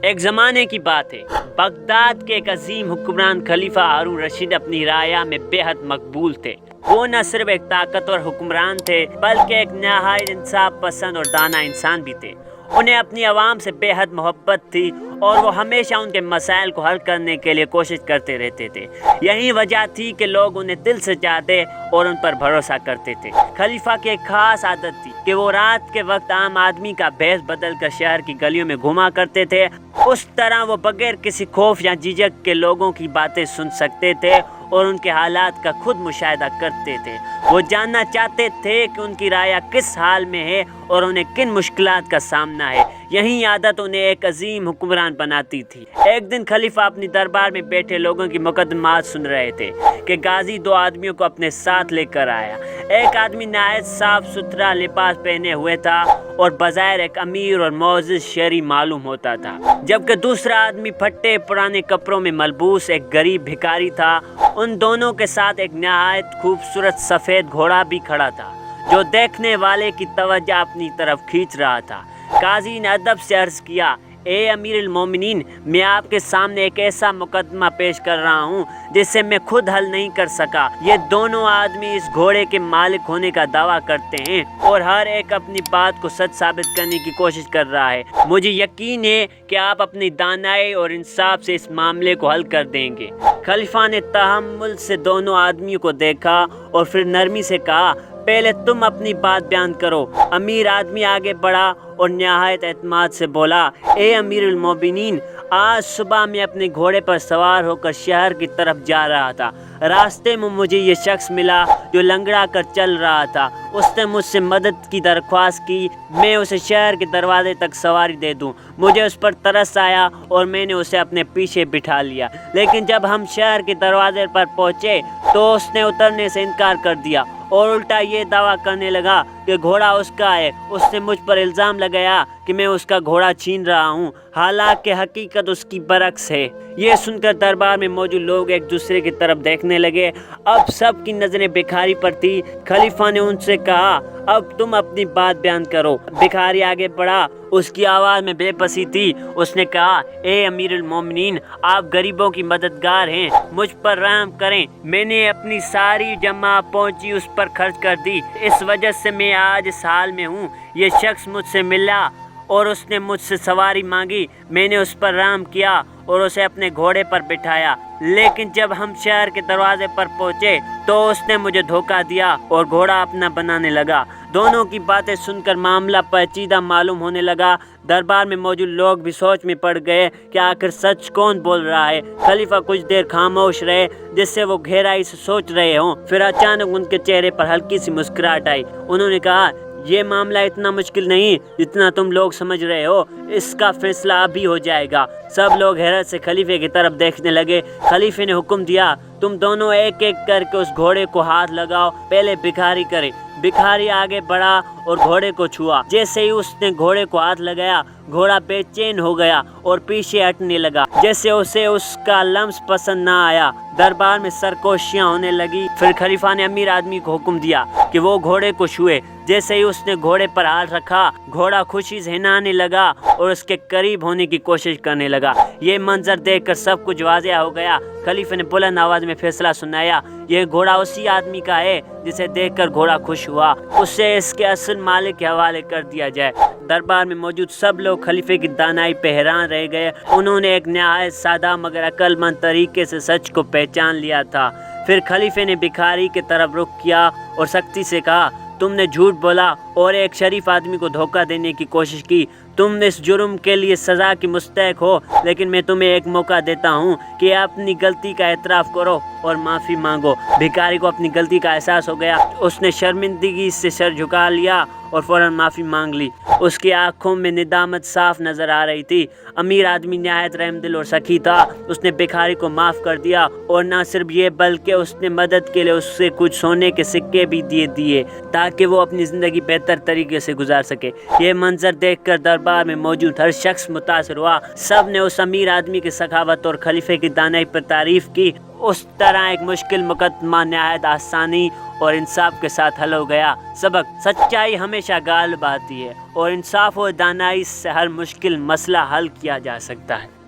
ایک زمانے کی بات ہے، بغداد کے ایک عظیم حکمران خلیفہ ہارون رشید اپنی رعایا میں بے حد مقبول تھے۔ وہ نہ صرف ایک طاقتور حکمران تھے بلکہ ایک نہایت انصاف پسند اور دانا انسان بھی تھے۔ انہیں اپنی عوام سے بے حد محبت تھی اور وہ ہمیشہ ان کے مسائل کو حل کرنے کے لیے کوشش کرتے رہتے تھے۔ یہی وجہ تھی کہ لوگ انہیں دل سے چاہتے اور ان پر بھروسہ کرتے تھے۔ خلیفہ کی ایک خاص عادت تھی کہ وہ رات کے وقت عام آدمی کا بھیس بدل کر شہر کی گلیوں میں گھوما کرتے تھے۔ اس طرح وہ بغیر کسی خوف یا جھجک کے لوگوں کی باتیں سن سکتے تھے اور ان کے حالات کا خود مشاہدہ کرتے تھے۔ وہ جاننا چاہتے تھے کہ ان کی رعایا کس حال میں ہے اور انہیں کن مشکلات کا سامنا ہے۔ یہی عادت انہیں ایک عظیم حکمران بناتی تھی۔ ایک دن خلیفہ اپنی دربار میں بیٹھے لوگوں کی مقدمات سن رہے تھے کہ غازی دو آدمیوں کو اپنے ساتھ لے کر آیا۔ ایک آدمی نہایت صاف ستھرا لباس پہنے ہوئے تھا اور بظاہر ایک امیر اور معزز شہری معلوم ہوتا تھا، جبکہ دوسرا آدمی پھٹے پرانے کپڑوں میں ملبوس ایک غریب بھکاری تھا۔ ان دونوں کے ساتھ ایک نہایت خوبصورت سفید گھوڑا بھی کھڑا تھا جو دیکھنے والے کی توجہ اپنی طرف کھینچ رہا تھا۔ قاضی نے ادب سے عرض کیا، اے امیر المومنین، میں آپ کے سامنے ایک ایسا مقدمہ پیش کر رہا ہوں جسے میں خود حل نہیں کر سکا۔ یہ دونوں آدمی اس گھوڑے کے مالک ہونے کا دعویٰ کرتے ہیں اور ہر ایک اپنی بات کو سچ ثابت کرنے کی کوشش کر رہا ہے۔ مجھے یقین ہے کہ آپ اپنی دانائی اور انصاف سے اس معاملے کو حل کر دیں گے۔ خلیفہ نے تحمل سے دونوں آدمیوں کو دیکھا اور پھر نرمی سے کہا، پہلے تم اپنی بات بیان کرو۔ امیر آدمی آگے بڑھا اور نہایت اعتماد سے بولا، اے امیر المومنین، آج صبح میں اپنے گھوڑے پر سوار ہو کر شہر کی طرف جا رہا تھا۔ راستے میں مجھے یہ شخص ملا جو لنگڑا کر چل رہا تھا۔ اس نے مجھ سے مدد کی درخواست کی، میں اسے شہر کے دروازے تک سواری دے دوں۔ مجھے اس پر ترس آیا اور میں نے اسے اپنے پیچھے بٹھا لیا، لیکن جب ہم شہر کے دروازے پر پہنچے تو اس نے اترنے سے انکار کر دیا اور الٹا یہ دعویٰ کرنے لگا کہ گھوڑا اس کا ہے۔ اس نے مجھ پر الزام لگایا کہ میں اس کا گھوڑا چھین رہا ہوں، حالانکہ حقیقت اس کی برعکس ہے۔ یہ سن کر دربار میں موجود لوگ ایک دوسرے کی طرف دیکھنے لگے۔ اب سب کی نظریں بھکاری پر تھی۔ خلیفہ نے ان سے کہا، اب تم اپنی بات بیان کرو۔ بھکاری آگے بڑھا، اس کی آواز میں بے بسی تھی۔ اس نے کہا، اے امیر المومنین، آپ غریبوں کی مددگار ہیں، مجھ پر رحم کریں۔ میں نے اپنی ساری جمع پونجی اس پر خرچ کر دی، اس وجہ سے میں آج اس حال میں ہوں۔ یہ شخص مجھ سے ملا اور اس نے مجھ سے سواری مانگی۔ میں نے اس پر رحم کیا اور اسے اپنے گھوڑے پر بٹھایا، لیکن جب ہم شہر کے دروازے پر پہنچے تو اس نے مجھے دھوکہ دیا اور گھوڑا اپنا بنانے لگا۔ دونوں کی باتیں سن کر معاملہ پیچیدہ معلوم ہونے لگا۔ دربار میں موجود لوگ بھی سوچ میں پڑ گئے کہ آخر سچ کون بول رہا ہے۔ خلیفہ کچھ دیر خاموش رہے جس سے وہ گہرائی سے سوچ رہے ہوں، پھر اچانک ان کے چہرے پر ہلکی سی مسکراہٹ آئی۔ انہوں نے کہا، یہ معاملہ اتنا مشکل نہیں جتنا تم لوگ سمجھ رہے ہو، اس کا فیصلہ ابھی ہو جائے گا۔ سب لوگ حیرت سے خلیفے کی طرف دیکھنے لگے۔ خلیفے نے حکم دیا، تم دونوں ایک ایک کر کے اس گھوڑے کو ہاتھ لگاؤ، پہلے بھکاری کرے۔ بھکاری آگے بڑھا اور گھوڑے کو چھوا۔ جیسے ہی اس نے گھوڑے کو ہاتھ لگایا، گھوڑا بے چین ہو گیا اور پیچھے ہٹنے لگا، جیسے اسے اس کا لمس پسند نہ آیا۔ دربار میں سرگوشیاں ہونے لگی۔ پھر خلیفہ نے امیر آدمی کو حکم دیا کہ وہ گھوڑے کو چھوئے۔ جیسے ہی اس نے گھوڑے پر ہاتھ رکھا، گھوڑا خوشی سے ہنانے لگا اور اس کے قریب ہونے کی کوشش کرنے لگا۔ یہ منظر دیکھ کر سب کچھ واضح ہو گیا۔ خلیفہ نے بلند آواز میں فیصلہ سنایا، یہ گھوڑا اسی آدمی کا ہے جسے دیکھ کر گھوڑا خوش ہوا، اسے اس کے اصل مالک کے حوالے کر دیا جائے۔ دربار میں موجود سب لوگ خلیفے کی دانائی پہ حیران رہ گئے۔ انہوں نے ایک نہایت سادہ مگر عقل مند طریقے سے سچ کو پہچان لیا تھا۔ پھر خلیفے نے بھکاری کی طرف رخ کیا اور سختی سے کہا، تم نے جھوٹ بولا اور ایک شریف آدمی کو دھوکہ دینے کی کوشش کی۔ تم اس جرم کے لیے سزا کی مستحق ہو، لیکن میں تمہیں ایک موقع دیتا ہوں کہ اپنی غلطی کا اعتراف کرو اور معافی مانگو۔ بھکاری کو اپنی غلطی کا احساس ہو گیا۔ اس نے شرمندگی سے سر جھکا لیا اور فوراً معافی مانگ لی۔ اس کی آنکھوں میں ندامت صاف نظر آ رہی تھی۔ امیر آدمی نہایت رحم دل اور سخی تھا۔ اس نے بھکاری کو معاف کر دیا اور نہ صرف یہ بلکہ اس نے مدد کے لیے اس سے کچھ سونے کے سکے بھی دیے تاکہ وہ اپنی زندگی بہتر بہتر طریقے سے گزار سکے۔ یہ منظر دیکھ کر دربار میں موجود ہر شخص متاثر ہوا۔ سب نے اس امیر آدمی کی سخاوت اور خلیفے کی دانائی پر تعریف کی۔ اس طرح ایک مشکل مقدمہ نہایت آسانی اور انصاف کے ساتھ حل ہو گیا۔ سبق: سچائی ہمیشہ غالب آتی ہے اور انصاف و دانائی سے ہر مشکل مسئلہ حل کیا جا سکتا ہے۔